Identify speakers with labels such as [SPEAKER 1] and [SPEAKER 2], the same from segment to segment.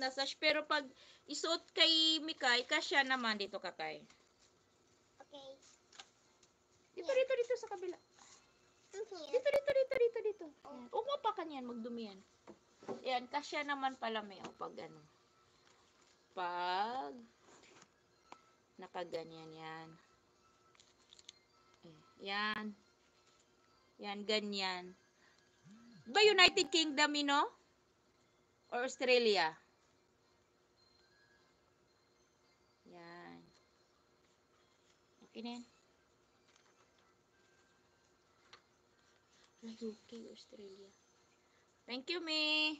[SPEAKER 1] na sash. Pero pag isuot kay Mikay, kasya naman dito kakay.
[SPEAKER 2] Okay.
[SPEAKER 1] Dito sa kabila. Dito. Yan. Umapakan yan, magdumi yan. Yan, kasya naman pala may pag ano. Pag nakaganyan yan. Yan. Yan, ganyan. Ba United Kingdom, no? Or Australia? Yan. Okay na yan. UK, Australia. Thank you, me.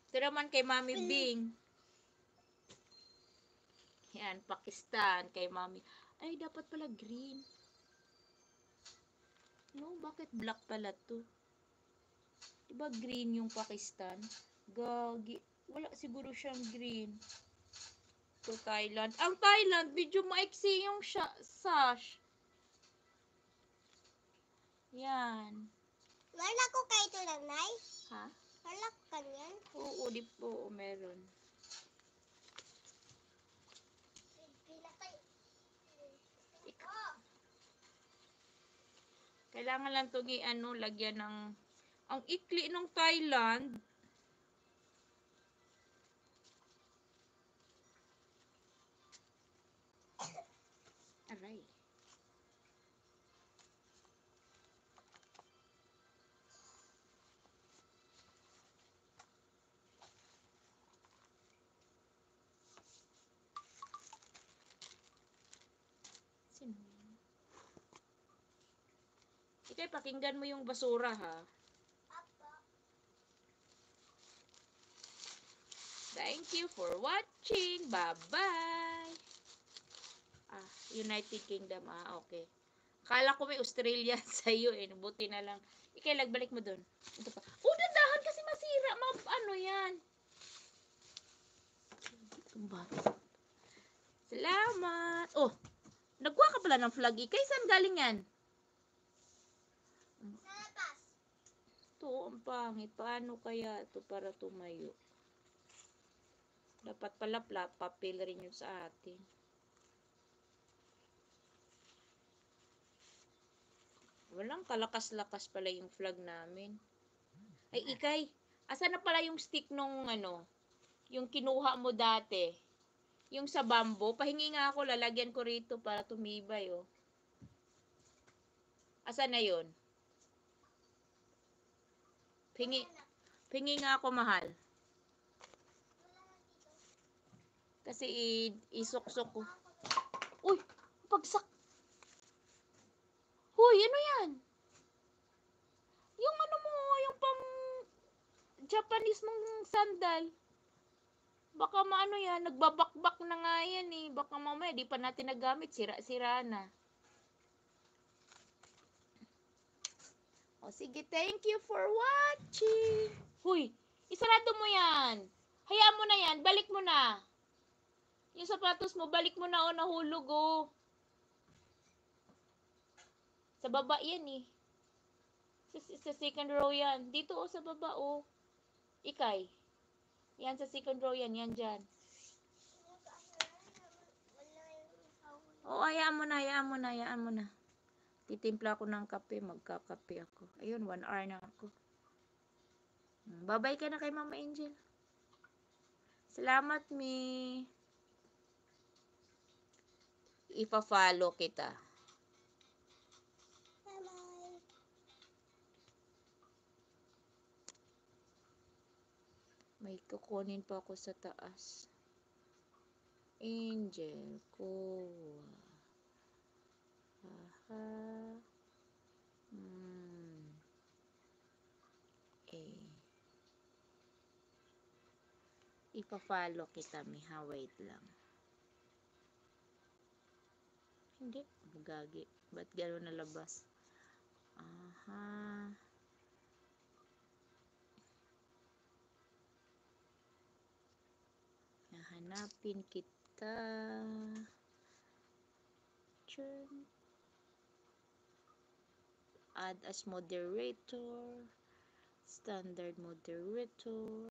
[SPEAKER 1] Ito naman kay Mami Bing. Yan, Pakistan. Kay Mami. Ay, dapat pala green. No, bakit black pala to? Diba green yung Pakistan? Gagi. Wala siguro siyang green. To Thailand. Ang Thailand, medyo maiksi yung sash. Yan.
[SPEAKER 2] Wala ko kayo ito lang, Nay.
[SPEAKER 1] Ha?
[SPEAKER 2] Wala ko kanyan.
[SPEAKER 1] Oo, di po. Meron. Kailangan lang itong lagyan ng ang ikli ng Thailand. Aray. Sino? Ikay, pakinggan mo yung basura, ha? Thank you for watching. Bye-bye. United Kingdom. Okay. Akala ko may Australia sa'yo, eh. Buti na lang. Ikay, lagbalik mo dun. Ito pa. Dandahan kasi masira. Ano yan? Salamat. Nagkuha ka pala ng flag. Ikay, saan galing yan? Ito, ang pangit. Paano kaya ito para tumayo? Dapat pala papel rin yun sa atin. Walang kalakas-lakas pala yung flag namin. Ay, Ikay, asan na pala yung stick nung yung kinuha mo dati? Yung sa bamboo. Pahingi nga ako, lalagyan ko rito para tumibay, oh. Asan na yun? Pingi nga ako, mahal. Kasi isuksok ko. Uy, pagsak. Huy, ano yan? Yung mo, yung pang Japanese mong sandal. Baka maano yan, nagbabakbak na nga yan eh. Baka mamaya, di pa natin nagamit, sira-sira na. Sige, thank you for watching. Huy, isarado mo yan. Hayaan mo na yan, balik mo na. Yung sapatos mo, balik mo na, nahulog, oh. Sa baba yan eh. Sa second row yan. Dito, sa baba, oh. Ikay. Yan, sa second row yan. Yan dyan. Hayaan mo na. Titimpla ako ng kape. Magkakape ako. Ayun, 1 hour na ako. Bye-bye ka na kay Mama Angel. Salamat, Mi. Ipa-follow kita.
[SPEAKER 2] Bye-bye.
[SPEAKER 1] May kukunin pa ako sa taas. Angel ko. Ipa-follow kita, Miha. Wait lang. Hindi. Bugagi. Ba't gano'n nalabas? Hanapin kita. Add as moderator. Standard moderator.